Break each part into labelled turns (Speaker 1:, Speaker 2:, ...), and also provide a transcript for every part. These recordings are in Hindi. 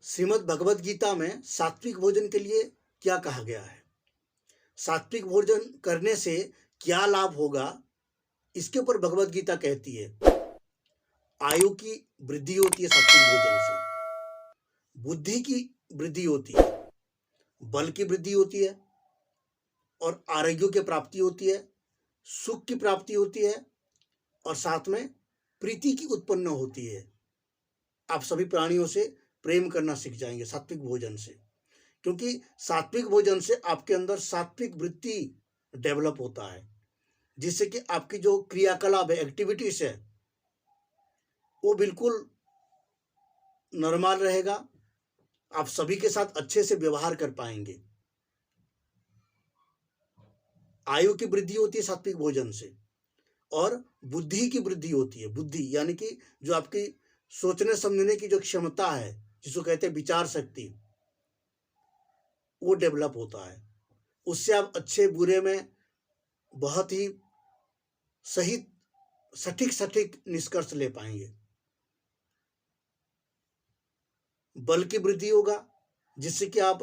Speaker 1: श्रीमद् भगवद गीता में सात्विक भोजन के लिए क्या कहा गया है, सात्विक भोजन करने से क्या लाभ होगा, इसके ऊपर भगवद गीता कहती है आयु की वृद्धि होती है सात्विक भोजन से, बुद्धि की वृद्धि होती है, बल की वृद्धि होती है और आरोग्य की प्राप्ति होती है, सुख की प्राप्ति होती है और साथ में प्रीति की उत्पन्न होती है। आप सभी प्राणियों से प्रेम करना सीख जाएंगे सात्विक भोजन से, क्योंकि सात्विक भोजन से आपके अंदर सात्विक वृत्ति डेवलप होता है, जिससे कि आपकी जो क्रियाकलाप है, एक्टिविटीज है, वो बिल्कुल नॉर्मल रहेगा। आप सभी के साथ अच्छे से व्यवहार कर पाएंगे। आयु की वृद्धि होती है सात्विक भोजन से और बुद्धि की वृद्धि होती है। बुद्धि यानी कि जो आपकी सोचने समझने की जो क्षमता है, जिसको कहते हैं विचार शक्ति, वो डेवलप होता है। उससे आप अच्छे बुरे में बहुत ही सही सटीक निष्कर्ष ले पाएंगे। बल की वृद्धि होगा, जिससे कि आप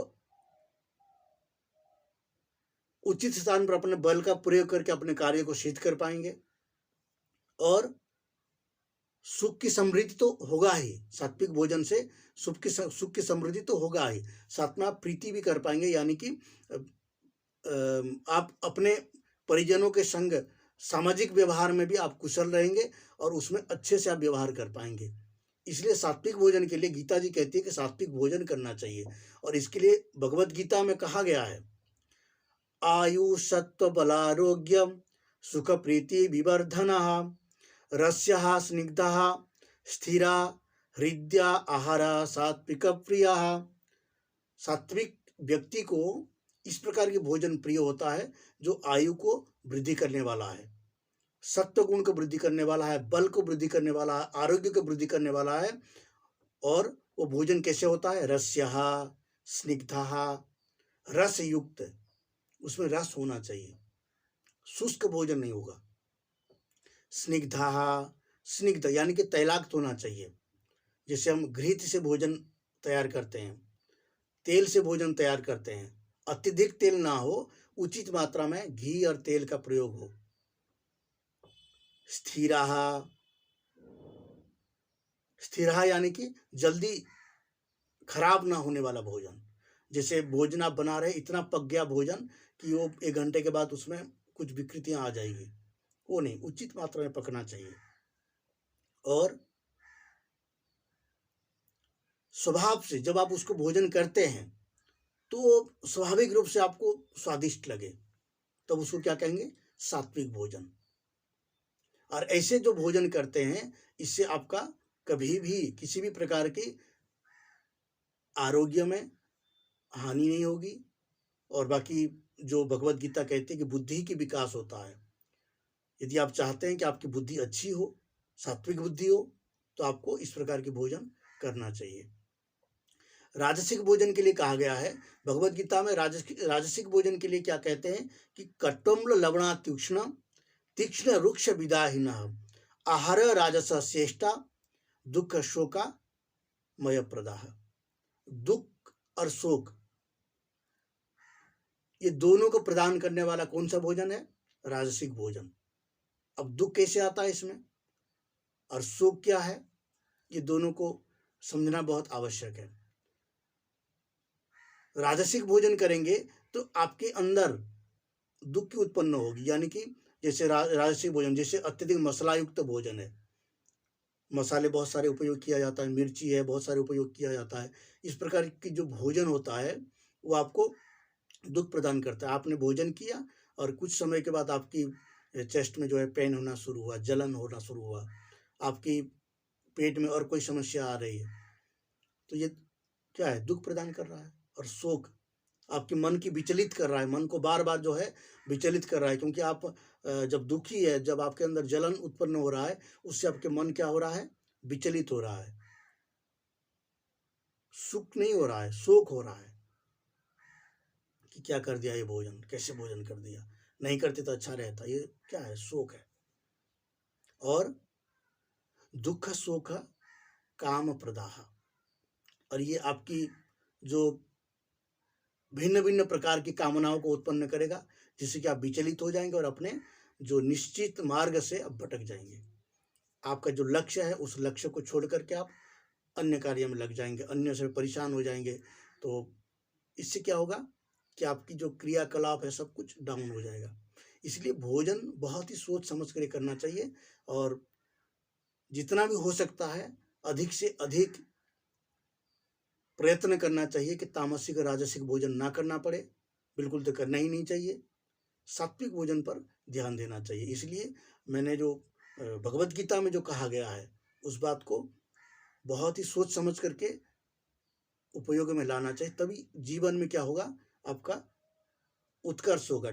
Speaker 1: उचित स्थान पर अपने बल का प्रयोग करके अपने कार्य को सिद्ध कर पाएंगे। और सुख की समृद्धि तो होगा ही, सात्विक भोजन से सुख की समृद्धि तो होगा ही, साथ में आप प्रीति भी कर पाएंगे, यानी कि आप अपने परिजनों के संग सामाजिक व्यवहार में भी आप कुशल रहेंगे और उसमें अच्छे से आप व्यवहार कर पाएंगे। इसलिए सात्विक भोजन के लिए गीता जी कहती है कि सात्विक भोजन करना चाहिए। और इसके लिए भगवत गीता में कहा गया है आयु सत्व बलारोग्यम सुख प्रीति विवर्धनः रस्यः स्निग्धः स्थिरा हृदया आहारा सात्विक प्रिया। सात्विक व्यक्ति को इस प्रकार के भोजन प्रिय होता है जो आयु को वृद्धि करने वाला है, सत्व गुण को वृद्धि करने वाला है, बल को वृद्धि करने वाला है, आरोग्य को वृद्धि करने वाला है। और वो भोजन कैसे होता है? रस्यः स्निग्धः, रस युक्त, उसमें रस होना चाहिए, शुष्क भोजन नहीं होगा। स्निग्धः, स्निग्ध यानी कि तैलाक्त होना चाहिए, जैसे हम घृत से भोजन तैयार करते हैं, तेल से भोजन तैयार करते हैं, अत्यधिक तेल ना हो, उचित मात्रा में घी और तेल का प्रयोग हो। स्थिरः, स्थिरः यानी कि जल्दी खराब ना होने वाला भोजन, जैसे भोजन आप बना रहे, इतना पक गया भोजन कि वो 1 घंटे के बाद उसमें कुछ विकृतियां आ जाएगी, वो नहीं, उचित मात्रा में पकना चाहिए। और स्वभाव से जब आप उसको भोजन करते हैं तो स्वाभाविक रूप से आपको स्वादिष्ट लगे, तब उसको क्या कहेंगे? सात्विक भोजन। और ऐसे जो भोजन करते हैं, इससे आपका कभी भी किसी भी प्रकार की आरोग्य में हानि नहीं होगी। और बाकी जो भगवत गीता कहती है कि बुद्धि की विकास होता है। यदि आप चाहते हैं कि आपकी बुद्धि अच्छी हो, सात्विक बुद्धि हो, तो आपको इस प्रकार के भोजन करना चाहिए। राजसिक भोजन के लिए कहा गया है भगवत गीता में। राजसिक भोजन के लिए क्या कहते हैं कि कट्वम्ल लवणा तीक्ष्ण तीक्ष्ण रुक्ष विदाहीन आहार राजस श्रेष्ठा दुख शोका मय प्रदाह। दुख और शोक, ये दोनों को प्रदान करने वाला कौन सा भोजन है? राजसिक भोजन। अब दुख कैसे आता है इसमें और शोक क्या है, ये दोनों को समझना बहुत आवश्यक है। राजसिक भोजन करेंगे तो आपके अंदर दुख की उत्पन्न होगी, यानी कि जैसे राजसिक भोजन, जैसे अत्यधिक मसाला युक्त भोजन है, मसाले बहुत सारे उपयोग किया जाता है, मिर्ची है, बहुत सारे उपयोग किया जाता है, इस प्रकार की जो भोजन होता है वो आपको दुख प्रदान करता है। आपने भोजन किया और कुछ समय के बाद आपकी चेस्ट में जो है पेन होना शुरू हुआ, जलन होना शुरू हुआ, आपकी पेट में और कोई समस्या आ रही है, तो ये क्या है? दुख प्रदान कर रहा है। और शोक आपके मन की विचलित कर रहा है, मन को बार बार जो है विचलित कर रहा है, क्योंकि आप जब दुखी है, जब आपके अंदर जलन उत्पन्न हो रहा है, उससे आपके मन क्या हो रहा है? विचलित हो रहा है, सुख नहीं हो रहा है, शोक हो रहा है कि क्या कर दिया ये भोजन, कैसे भोजन कर दिया, नहीं करते तो अच्छा रहता, ये क्या है? शोक है। और दुख शोक काम प्रदाह, और ये आपकी जो भिन्न भिन्न प्रकार की कामनाओं को उत्पन्न करेगा, जिससे कि आप विचलित हो जाएंगे और अपने जो निश्चित मार्ग से आप भटक जाएंगे। आपका जो लक्ष्य है उस लक्ष्य को छोड़ करके आप अन्य कार्य में लग जाएंगे, अन्य से परेशान हो जाएंगे। तो इससे क्या होगा कि आपकी जो क्रियाकलाप है सब कुछ डाउन हो जाएगा। इसलिए भोजन बहुत ही सोच समझ कर करना चाहिए और जितना भी हो सकता है अधिक से अधिक प्रयत्न करना चाहिए कि तामसिक और राजसिक भोजन ना करना पड़े, बिल्कुल तो करना ही नहीं चाहिए। सात्विक भोजन पर ध्यान देना चाहिए। इसलिए मैंने जो भगवत गीता में जो कहा गया है उस बात को बहुत ही सोच समझ करके उपयोग में लाना चाहिए, तभी जीवन में क्या होगा, आपका उत्कर्ष होगा।